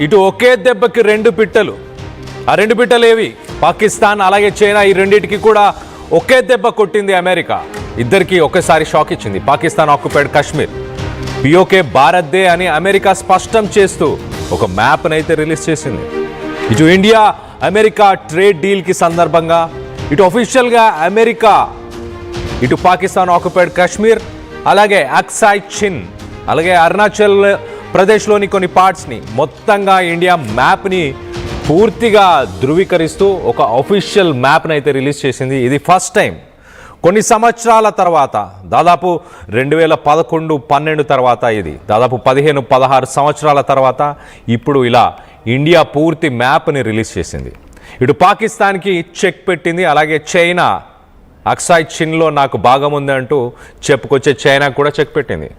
ఇటు ఒకే దెబ్బకి రెండు పిట్టలు. ఆ రెండు పిట్టలు ఏవి? పాకిస్తాన్ అలాగే చైనా. ఈ రెండింటికి కూడా ఒకే దెబ్బ కొట్టింది అమెరికా. ఇద్దరికి ఒకేసారి షాక్ ఇచ్చింది. పాకిస్తాన్ ఆక్యుపైడ్ కాశ్మీర్ పిఓకే భారత్దే అని అమెరికా స్పష్టం చేస్తూ ఒక మ్యాప్ను అయితే రిలీజ్ చేసింది. ఇటు ఇండియా అమెరికా ట్రేడ్ డీల్కి సందర్భంగా ఇటు అఫీషియల్గా అమెరికా ఇటు పాకిస్తాన్ ఆక్యుపైడ్ కాశ్మీర్ అలాగే అక్సాయ్ చిన్ అలాగే అరుణాచల్ ప్రదేశ్లోని కొన్ని పార్ట్స్ని మొత్తంగా ఇండియా మ్యాప్ని పూర్తిగా ధృవీకరిస్తూ ఒక అఫీషియల్ మ్యాప్ని అయితే రిలీజ్ చేసింది. ఇది ఫస్ట్ టైం కొన్ని సంవత్సరాల తర్వాత, దాదాపు 2011-12 తర్వాత, ఇది దాదాపు 15-16 సంవత్సరాల తర్వాత ఇప్పుడు ఇలా ఇండియా పూర్తి మ్యాప్ని రిలీజ్ చేసింది. ఇటు పాకిస్తాన్కి చెక్ పెట్టింది. అలాగే చైనా అక్సాయ్ చిన్లో నాకు భాగం ఉంది అంటూ చెప్పుకొచ్చే చైనా కూడా చెక్ పెట్టింది.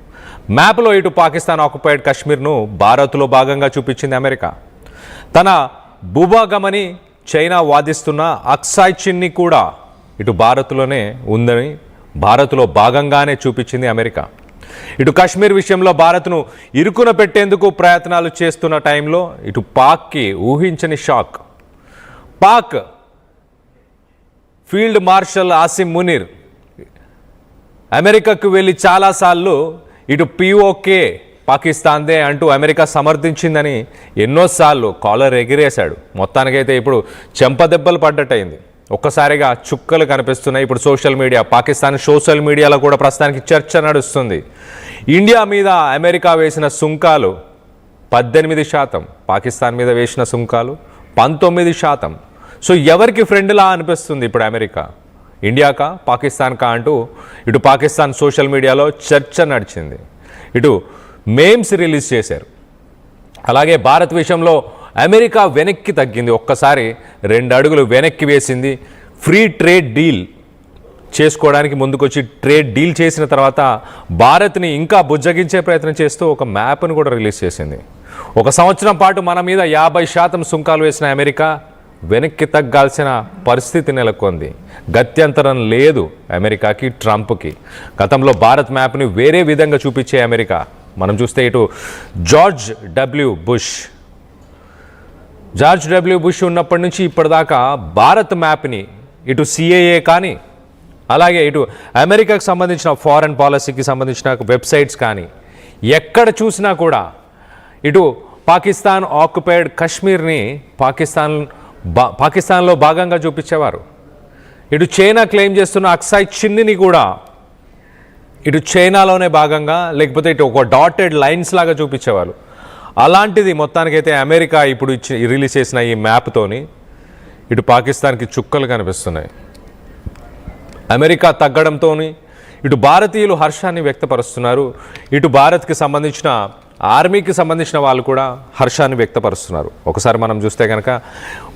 మ్యాప్లో ఇటు పాకిస్తాన్ ఆక్యుపైడ్ కాశ్మీర్ను భారత్లో భాగంగా చూపించింది అమెరికా. తన భూభాగమని చైనా వాదిస్తున్న అక్సాయ్ చిన్ని కూడా ఇటు భారత్లోనే ఉందని భారత్లో భాగంగానే చూపించింది అమెరికా. ఇటు కాశ్మీర్ విషయంలో భారత్ను ఇరుకున పెట్టేందుకు ప్రయత్నాలు చేస్తున్న టైంలో ఇటు పాక్కి ఊహించని shock. Pak field marshal Asim Munir అమెరికాకు వెళ్ళి చాలాసార్లు ఇటు పిఓకే పాకిస్తాన్దే అంటూ అమెరికా సమర్థించిందని ఎన్నోసార్లు కాలర్ ఎగిరేశాడు. మొత్తానికైతే ఇప్పుడు చెంపదెబ్బలు పడ్డట్టయింది. ఒక్కసారిగా చుక్కలు కనిపిస్తున్నాయి. ఇప్పుడు సోషల్ మీడియా, పాకిస్తాన్ సోషల్ మీడియాలో కూడా ప్రస్తుతానికి చర్చ నడుస్తుంది. ఇండియా మీద అమెరికా వేసిన సుంకాలు 18%, పాకిస్తాన్ మీద వేసిన సుంకాలు 19%. సో ఎవరికి ఫ్రెండ్లా అనిపిస్తుంది ఇప్పుడు అమెరికా? ఇండియాకా పాకిస్తాన్కా అంటూ ఇటు పాకిస్తాన్ సోషల్ మీడియాలో చర్చ నడిచింది. ఇటు మేమ్స్ రిలీజ్ చేశారు. అలాగే భారత్ విషయంలో అమెరికా వెనక్కి తగ్గింది. ఒక్కసారి 2 అడుగులు వెనక్కి వేసింది. ఫ్రీ ట్రేడ్ డీల్ చేసుకోవడానికి ముందుకొచ్చి ట్రేడ్ డీల్ చేసిన తర్వాత భారత్ని ఇంకా బుజ్జగించే ప్రయత్నం చేస్తూ ఒక మ్యాప్ను కూడా రిలీజ్ చేసింది. 1 సంవత్సరం పాటు మన మీద 50% సుంకాలు వేసిన అమెరికా వెనక్కి తగ్గాల్సిన పరిస్థితి నెలకొంది. గత్యంతరం లేదు అమెరికాకి, ట్రంప్కి. గతంలో భారత్ మ్యాప్ని వేరే విధంగా చూపించే అమెరికా మనం చూస్తే ఇటు జార్జ్ డబ్ల్యూ బుష్ ఉన్నప్పటి నుంచి ఇప్పటిదాకా భారత్ మ్యాప్ని ఇటు సిఏఏ కానీ అలాగే ఇటు అమెరికాకు సంబంధించిన ఫారెన్ పాలసీకి సంబంధించిన వెబ్సైట్స్ కానీ ఎక్కడ చూసినా కూడా ఇటు పాకిస్తాన్ ఆక్యుపైడ్ కాశ్మీర్ని పాకిస్తాన్లో భాగంగా చూపించేవారు. ఇటు చైనా క్లెయిమ్ చేస్తున్న అక్సాయ్ చిన్ని కూడా ఇటు చైనాలోనే భాగంగా, లేకపోతే ఇటు ఒక డాటెడ్ లైన్స్ లాగా చూపించేవారు. అలాంటిది మొత్తానికైతే అమెరికా ఇప్పుడు రిలీజ్ చేసిన ఈ మ్యాప్తోని ఇటు పాకిస్తాన్కి చుక్కలు కనిపిస్తున్నాయి. అమెరికా తగ్గడంతో ఇటు భారతీయులు హర్షాన్ని వ్యక్తపరుస్తున్నారు. ఇటు భారత్కి సంబంధించిన ఆర్మీకి సంబంధించిన వాళ్ళు కూడా హర్షాన్ని వ్యక్తపరుస్తున్నారు. ఒకసారి మనం చూస్తే కనుక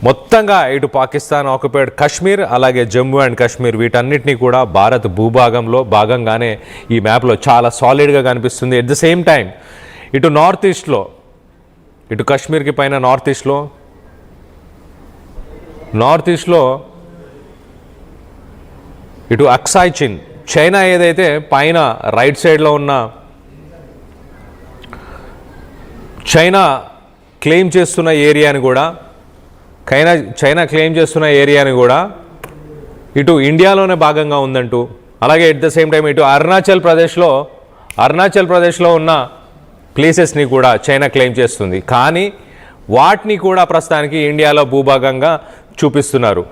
మొత్తంగా ఇటు పాకిస్తాన్ ఆక్యుపైడ్ కాశ్మీర్ అలాగే జమ్మూ అండ్ కాశ్మీర్ వీటన్నిటినీ కూడా భారత్ భూభాగంలో భాగంగానే ఈ మ్యాప్లో చాలా సాలిడ్గా కనిపిస్తుంది. ఎట్ ద సేమ్ టైం ఇటు నార్త్ ఈస్ట్లో, ఇటు కాశ్మీర్కి పైన నార్త్ ఈస్ట్లో ఇటు అక్సాయ్ చిన్, చైనా ఏదైతే పైన రైట్ సైడ్లో ఉన్న చైనా క్లెయిమ్ చేస్తున్న ఏరియాని కూడా ఇటు ఇండియాలోనే భాగంగా ఉందంటూ, అలాగే ఎట్ ద సేమ్ టైం ఇటు అరుణాచల్ ప్రదేశ్లో ఉన్న ప్లేసెస్ని కూడా చైనా క్లెయిమ్ చేస్తుంది. కానీ వాటిని కూడా ప్రస్తుతానికి ఇండియాలో భూభాగంగా చూపిస్తున్నారు.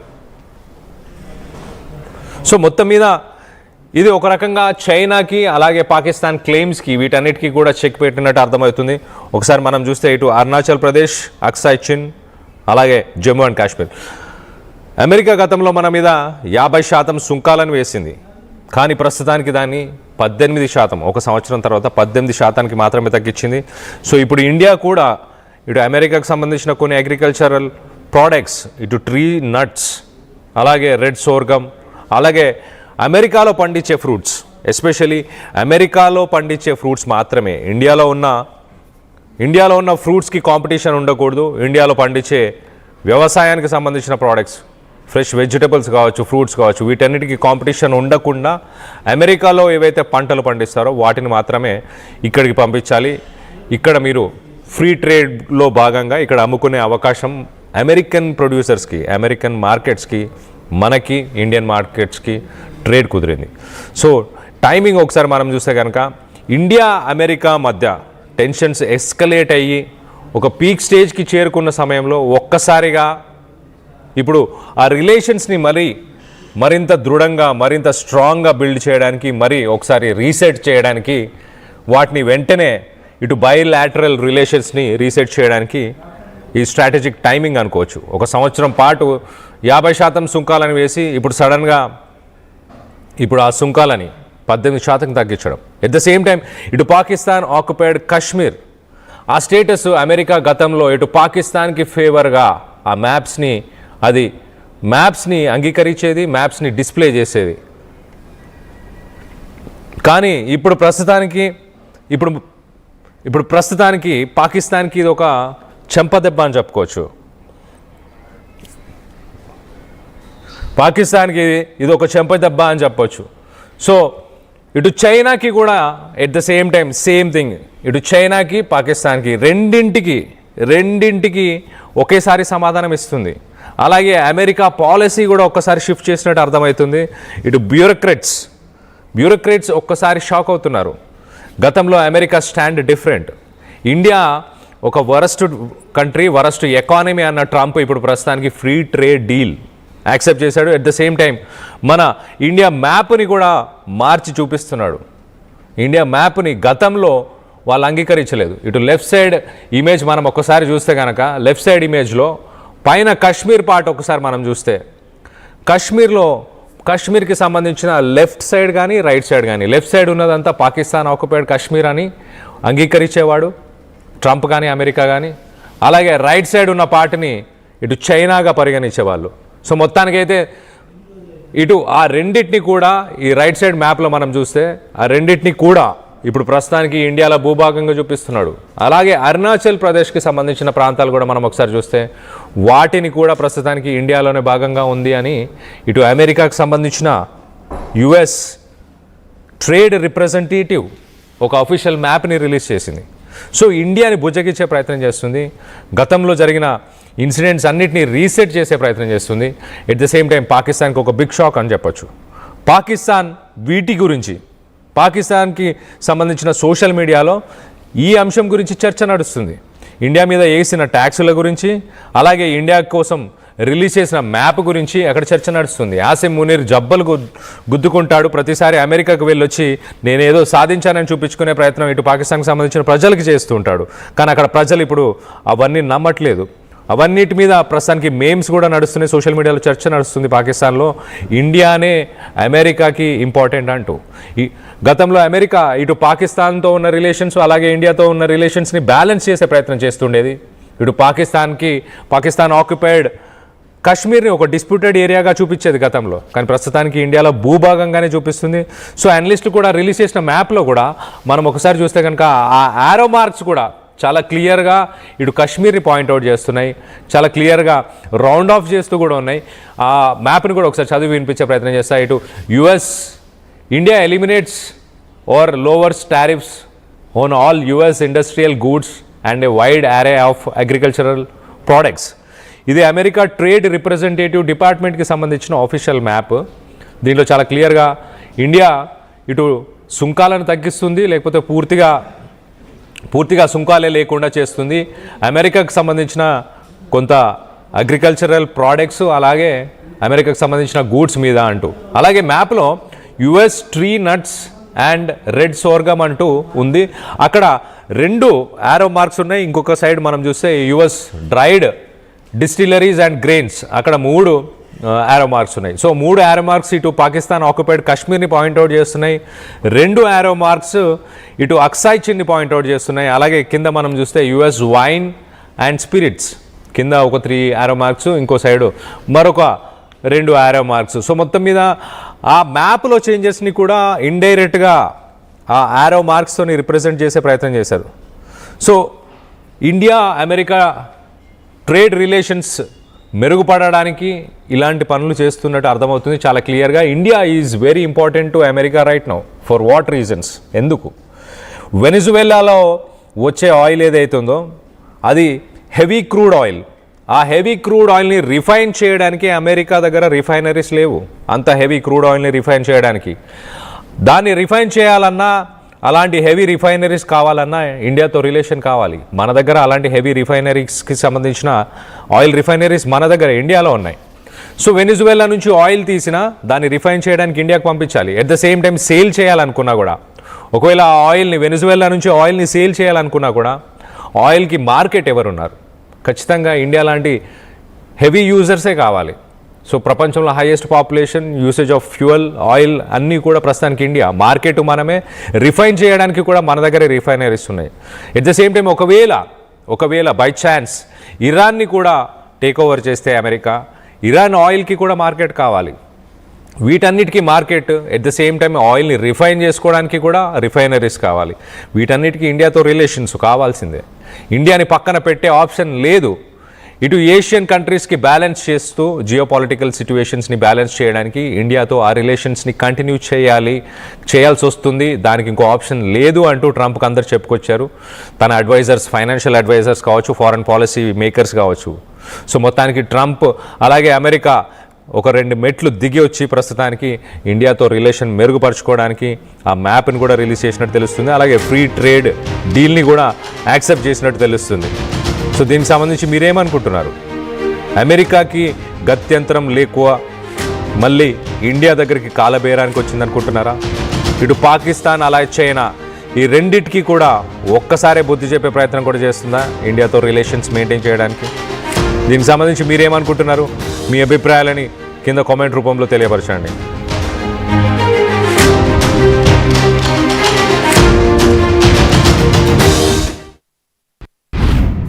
సో మొత్తం మీద ఇది ఒక రకంగా చైనాకి అలాగే పాకిస్తాన్ క్లెయిమ్స్కి వీటన్నిటికీ కూడా చెక్ పెట్టినట్టు అర్థమవుతుంది. ఒకసారి మనం చూస్తే ఇటు అరుణాచల్ ప్రదేశ్, అక్సాయ్ చిన్ అలాగే జమ్మూ అండ్ కాశ్మీర్. అమెరికా గతంలో మన మీద 50% సుంకాలను వేసింది. కానీ ప్రస్తుతానికి దాన్ని 18%, 1 సంవత్సరం తర్వాత 18%కి మాత్రమే తగ్గించింది. సో ఇప్పుడు ఇండియా కూడా ఇటు అమెరికాకు సంబంధించిన కొన్ని అగ్రికల్చరల్ ప్రోడక్ట్స్, ఇటు ట్రీ నట్స్ అలాగే రెడ్ సోర్గం అలాగే అమెరికాలో పండించే ఫ్రూట్స్, ఎస్పెషలీ అమెరికాలో పండించే ఫ్రూట్స్ మాత్రమే, ఇండియాలో ఉన్న ఫ్రూట్స్కి కాంపిటీషన్ ఉండకూడదు. ఇండియాలో పండించే వ్యవసాయానికి సంబంధించిన ప్రోడక్ట్స్, ఫ్రెష్ వెజిటబుల్స్ కావచ్చు, ఫ్రూట్స్ కావచ్చు, వీటన్నిటికీ కాంపిటీషన్ ఉండకుండా అమెరికాలో ఏవైతే పంటలు పండిస్తారో వాటిని మాత్రమే ఇక్కడికి పంపించాలి. ఇక్కడ మీరు ఫ్రీ ట్రేడ్లో భాగంగా ఇక్కడ అమ్ముకునే అవకాశం అమెరికన్ ప్రొడ్యూసర్స్కి, అమెరికన్ మార్కెట్స్కి, మనకి ఇండియన్ మార్కెట్స్కి ట్రేడ్ కుదిరింది. సో టైమింగ్ ఒకసారి మనం చూస్తే కనుక ఇండియా అమెరికా మధ్య టెన్షన్స్ ఎస్కలేట్ అయ్యి ఒక పీక్ స్టేజ్కి చేరుకున్న సమయంలో ఒక్కసారిగా ఇప్పుడు ఆ రిలేషన్స్ని మరింత దృఢంగా, మరింత స్ట్రాంగ్గా బిల్డ్ చేయడానికి, ఒకసారి రీసెట్ చేయడానికి, వాటిని వెంటనే ఇటు బైలాటరల్ రిలేషన్స్ని రీసెట్ చేయడానికి ఈ స్ట్రాటజిక్ టైమింగ్ అనుకోవచ్చు. 1 సంవత్సరం పాటు 50% సుంకాలను వేసి ఇప్పుడు సడన్గా ఆ సుంకాలని 18% తగ్గించడం. ఎట్ ద సేమ్ టైం ఇటు పాకిస్తాన్ ఆక్యుపైడ్ కశ్మీర్, ఆ స్టేటస్ అమెరికా గతంలో ఇటు పాకిస్తాన్కి ఫేవర్గా ఆ మ్యాప్స్ని అంగీకరించేది, మ్యాప్స్ని డిస్ప్లే చేసేది. కానీ ఇప్పుడు ప్రస్తుతానికి పాకిస్తాన్కి ఇది ఒక చెంపదెబ్బ అని చెప్పుకోవచ్చు. పాకిస్తాన్కి ఇది ఒక చెంపదెబ్బ అని చెప్పొచ్చు. సో ఇటు చైనాకి కూడా at the same time same thing. ఇటు చైనాకి, పాకిస్తాన్కి రెండింటికి ఒకేసారి సమాధానం ఇస్తుంది. అలాగే అమెరికా పాలసీ కూడా ఒక్కసారి షిఫ్ట్ చేసినట్టు అర్థమవుతుంది. ఇటు బ్యూరోక్రేట్స్ ఒక్కసారి షాక్ అవుతున్నారు. గతంలో అమెరికా స్టాండ్ డిఫరెంట్. ఇండియా ఒక వరస్ట్ కంట్రీ, వరస్ట్ ఎకానమీ అన్న ట్రంప్ ఇప్పుడు ప్రస్తుతానికి ఫ్రీ ట్రేడ్ డీల్ యాక్సెప్ట్ చేశాడు. ఎట్ ద సేమ్ టైం మన ఇండియా మ్యాప్ని కూడా మార్చి చూపిస్తున్నాడు. ఇండియా మ్యాప్ని గతంలో వాళ్ళు అంగీకరించలేదు. ఇటు లెఫ్ట్ సైడ్ ఇమేజ్ మనం ఒక్కసారి చూస్తే కనుక లెఫ్ట్ సైడ్ ఇమేజ్లో పైన కశ్మీర్ పార్ట్ ఒకసారి మనం చూస్తే కశ్మీర్కి సంబంధించిన లెఫ్ట్ సైడ్ కానీ రైట్ సైడ్ కానీ, లెఫ్ట్ సైడ్ ఉన్నదంతా పాకిస్తాన్ ఆక్యుపైడ్ కశ్మీర్ అని అంగీకరించేవాడు ట్రంప్ కానీ అమెరికా కానీ. అలాగే రైట్ సైడ్ ఉన్న పార్ట్ని ఇటు చైనాగా పరిగణించేవాళ్ళు. సో మొత్తానికైతే ఇటు ఆ రెండింటిని కూడా ఈ రైట్ సైడ్ మ్యాప్లో మనం చూస్తే ఆ రెండింటిని కూడా ఇప్పుడు ప్రస్తుతానికి ఇండియాలో భూభాగంగా చూపిస్తున్నాడు. అలాగే అరుణాచల్ ప్రదేశ్కి సంబంధించిన ప్రాంతాలు కూడా మనం ఒకసారి చూస్తే వాటిని కూడా ప్రస్తుతానికి ఇండియాలోనే భాగంగా ఉంది అని ఇటు అమెరికాకు సంబంధించిన యుఎస్ ట్రేడ్ రిప్రజెంటేటివ్ ఒక అఫీషియల్ మ్యాప్ని రిలీజ్ చేసింది. సో ఇండియాని బుజ్జగించే ప్రయత్నం చేస్తుంది. గతంలో జరిగిన ఇన్సిడెంట్స్ అన్నిటినీ రీసెట్ చేసే ప్రయత్నం చేస్తుంది. ఎట్ ద సేమ్ టైం పాకిస్తాన్కి ఒక బిగ్ షాక్ అని చెప్పొచ్చు. పాకిస్తాన్కి సంబంధించిన సోషల్ మీడియాలో ఈ అంశం గురించి చర్చ నడుస్తుంది. ఇండియా మీద వేసిన ట్యాక్సుల గురించి, అలాగే ఇండియా కోసం రిలీజ్ చేసిన మ్యాప్ గురించి అక్కడ చర్చ నడుస్తుంది. ఆసిమ్ మునీర్ జబ్బలు గుద్దుకుంటాడు. ప్రతిసారి అమెరికాకు వెళ్ళొచ్చి నేనేదో సాధించానని చూపించుకునే ప్రయత్నం ఇటు పాకిస్తాన్కి సంబంధించిన ప్రజలకి చేస్తూ ఉంటాడు. కానీ అక్కడ ప్రజలు ఇప్పుడు అవన్నీ నమ్మట్లేదు. అవన్నిటి మీద ప్రస్తుతానికి మేమ్స్ కూడా నడుస్తున్నాయి. సోషల్ మీడియాలో చర్చ నడుస్తుంది పాకిస్తాన్లో, ఇండియానే అమెరికాకి ఇంపార్టెంట్ అంటూ. ఈ గతంలో అమెరికా ఇటు పాకిస్తాన్తో ఉన్న రిలేషన్స్, అలాగే ఇండియాతో ఉన్న రిలేషన్స్ని బ్యాలెన్స్ చేసే ప్రయత్నం చేస్తుండేది. ఇటు పాకిస్తాన్ ఆక్యుపైడ్ కశ్మీర్ని ఒక డిస్ప్యూటెడ్ ఏరియాగా చూపించేది గతంలో, కానీ ప్రస్తుతానికి ఇండియాలో భూభాగంగానే చూపిస్తుంది. సో అనలిస్టులు కూడా రిలీజ్ చేసిన మ్యాప్లో కూడా మనం ఒకసారి చూస్తే కనుక ఆ యారో మార్క్స్ కూడా చాలా క్లియర్గా ఇటు కశ్మీర్ని పాయింట్అవుట్ చేస్తున్నాయి, చాలా క్లియర్గా రౌండ్ ఆఫ్ చేస్తూ కూడా ఉన్నాయి. ఆ మ్యాప్ని కూడా ఒకసారి చదివి వినిపించే ప్రయత్నం చేస్తాయి. ఇటు India eliminates or lowers tariffs on all US industrial goods and a wide array of agricultural products. ఇది అమెరికా ట్రేడ్ రిప్రజెంటేటివ్ డిపార్ట్మెంట్కి సంబంధించిన ఆఫీషియల్ మ్యాప్. దీంట్లో చాలా క్లియర్గా ఇండియా ఇటు సుంకాలను తగ్గిస్తుంది, లేకపోతే పూర్తిగా సుంకాలే లేకుండా చేస్తుంది. అమెరికాకు సంబంధించిన కొంత అగ్రికల్చరల్ ప్రోడక్ట్స్, అలాగే అమెరికాకు సంబంధించిన గూడ్స్ మీద అంటూ. అలాగే మ్యాప్లో US tree nuts and red sorghum అంటూ ఉంది. అక్కడ 2 యారో మార్క్స్ ఉన్నాయి. ఇంకొక సైడ్ మనం చూస్తే US dried distilleries and grains, అక్కడ 3 యారో మార్క్స్ ఉన్నాయి. సో 3 యారో మార్క్స్ ఇటు పాకిస్తాన్ ఆక్యుపైడ్ కశ్మీర్ని పాయింట్అవుట్ చేస్తున్నాయి. 2 యారో మార్క్స్ ఇటు అక్సాయ్ చిన్ని పాయింట్అవుట్ చేస్తున్నాయి. అలాగే కింద మనం చూస్తే యుఎస్ వైన్ అండ్ స్పిరిట్స్ కింద ఒక 3 యారో మార్క్స్, ఇంకో సైడు మరొక 2 యారో మార్క్స్. సో మొత్తం మీద ఆ మ్యాప్లో చేంజెస్ని కూడా ఇండైరెక్ట్గా ఆ యారో మార్క్స్తోని రిప్రజెంట్ చేసే ప్రయత్నం చేశారు. So India America trade relations మెరుగుపడడానికి ఇలాంటి పనులు చేస్తున్నట్టు అర్థమవుతుంది చాలా క్లియర్గా. India is very important to America right now. For what reasons? ఎందుకు? వెనిజువెలాలో వచ్చే ఆయిల్ ఏదైతుందో అది హెవీ క్రూడ్ ఆయిల్. ఆ హెవీ క్రూడ్ ఆయిల్ని రిఫైన్ చేయడానికి అమెరికా దగ్గర రిఫైనరీస్ లేవు. అంత హెవీ క్రూడ్ ఆయిల్ని రిఫైన్ చేయడానికి, దాన్ని రిఫైన్ చేయాలన్నా, అలాంటి హెవీ రిఫైనరీస్ కావాలన్నా ఇండియాతో రిలేషన్ కావాలి. మన దగ్గర అలాంటి హెవీ రిఫైనరీస్కి సంబంధించిన ఆయిల్ రిఫైనరీస్ మన దగ్గర ఇండియాలో ఉన్నాయి. సో వెనిజువేలా నుంచి ఆయిల్ తీసినా దాన్ని రిఫైన్ చేయడానికి ఇండియాకు పంపించాలి. At the same time sale చేయాలనుకున్నా కూడా, ఒకవేళ ఆ ఆయిల్ని వెనిజువేలా నుంచి ఆయిల్ని సేల్ చేయాలనుకున్నా కూడా ఆయిల్కి మార్కెట్ ఎవరున్నారు? ఖచ్చితంగా ఇండియా లాంటి హెవీ యూజర్సే కావాలి. సో ప్రపంచంలో highest population, usage of fuel, oil అన్నీ కూడా ప్రస్తుతానికి ఇండియా. మార్కెట్ మనమే, రిఫైన్ చేయడానికి కూడా మన దగ్గరే రిఫైనరీస్ ఉన్నాయి. ఎట్ ద సేమ్ టైం ఒకవేళ బై ఛాన్స్ ఇరాన్ని కూడా టేక్ ఓవర్ చేస్తే అమెరికా, ఇరాన్ ఆయిల్కి కూడా మార్కెట్ కావాలి. వీటన్నిటికీ market, at the same time ఆయిల్ని రిఫైన్ చేసుకోవడానికి కూడా రిఫైనరీస్ కావాలి. వీటన్నిటికీ ఇండియాతో రిలేషన్స్ కావాల్సిందే. ఇండియాని పక్కన పెట్టే ఆప్షన్ లేదు. ఇటు ఏషియన్ కంట్రీస్కి బ్యాలెన్స్ చేస్తూ, జియోపాలిటికల్ సిచ్యువేషన్స్ని బ్యాలెన్స్ చేయడానికి ఇండియాతో ఆ రిలేషన్స్ని కంటిన్యూ చేయాల్సి వస్తుంది. దానికి ఇంకో ఆప్షన్ లేదు అంటూ ట్రంప్కి అందరు చెప్పుకొచ్చారు. తన అడ్వైజర్స్, ఫైనాన్షియల్ అడ్వైజర్స్ కావచ్చు, ఫారెన్ పాలసీ మేకర్స్ కావచ్చు. సో మొత్తానికి ట్రంప్ అలాగే అమెరికా ఒక 2 మెట్లు దిగి వచ్చి ప్రస్తుతానికి ఇండియాతో రిలేషన్ మెరుగుపరచుకోవడానికి ఆ మ్యాప్ని కూడా రిలీజ్ చేసినట్టు తెలుస్తుంది. అలాగే ఫ్రీ ట్రేడ్ డీల్ని కూడా యాక్సెప్ట్ చేసినట్టు తెలుస్తుంది. సో దీనికి సంబంధించి మీరేమనుకుంటున్నారు? అమెరికాకి గత్యంతరం లేకువ మళ్ళీ ఇండియా దగ్గరికి కాలబేరానికి వచ్చిందనుకుంటున్నారా? ఇటు పాకిస్తాన్ అలాగే చైనా, ఈ రెండిటికి కూడా ఒక్కసారే బుద్ధి చెప్పే ప్రయత్నం కూడా చేస్తుందా ఇండియాతో రిలేషన్స్ మెయింటైన్ చేయడానికి? దీనికి సంబంధించి మీరేమనుకుంటున్నారు? మీ అభిప్రాయాలని కింద కామెంట్ రూపంలో తెలియపరచండి.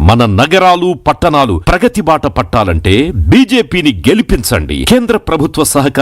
మన నగరాలు, పట్టణాలు ప్రగతి బాట పట్టాలంటే బీజేపీని గెలిపించండి. కేంద్ర ప్రభుత్వ సహకారం